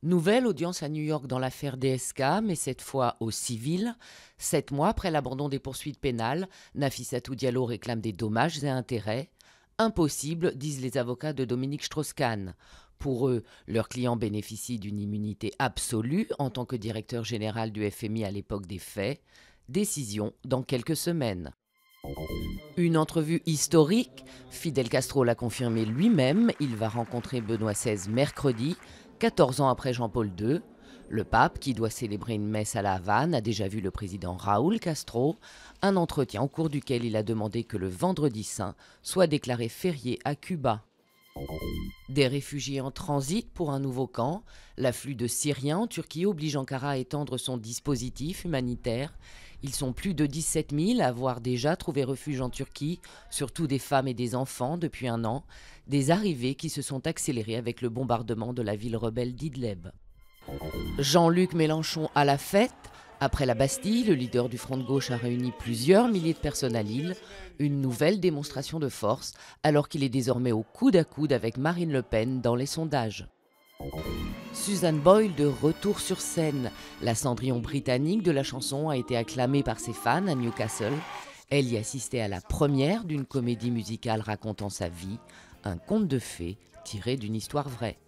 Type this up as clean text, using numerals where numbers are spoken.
Nouvelle audience à New York dans l'affaire DSK, mais cette fois au civil. 7 mois après l'abandon des poursuites pénales, Nafissatou Diallo réclame des dommages et intérêts. Impossible, disent les avocats de Dominique Strauss-Kahn. Pour eux, leur client bénéficie d'une immunité absolue en tant que directeur général du FMI à l'époque des faits. Décision dans quelques semaines. Une entrevue historique, Fidel Castro l'a confirmé lui-même, il va rencontrer Benoît XVI mercredi, 14 ans après Jean-Paul II. Le pape, qui doit célébrer une messe à La Havane, a déjà vu le président Raúl Castro, un entretien au cours duquel il a demandé que le vendredi saint soit déclaré férié à Cuba. Des réfugiés en transit pour un nouveau camp, l'afflux de Syriens en Turquie oblige Ankara à étendre son dispositif humanitaire. Ils sont plus de 17 000 à avoir déjà trouvé refuge en Turquie, surtout des femmes et des enfants depuis un an, des arrivées qui se sont accélérées avec le bombardement de la ville rebelle d'Idleb. Jean-Luc Mélenchon à la fête. Après la Bastille, le leader du Front de gauche a réuni plusieurs milliers de personnes à Lille. Une nouvelle démonstration de force, alors qu'il est désormais au coude à coude avec Marine Le Pen dans les sondages. Susan Boyle de retour sur scène. La Cendrillon britannique de la chanson a été acclamée par ses fans à Newcastle. Elle y assistait à la première d'une comédie musicale racontant sa vie, un conte de fées tiré d'une histoire vraie.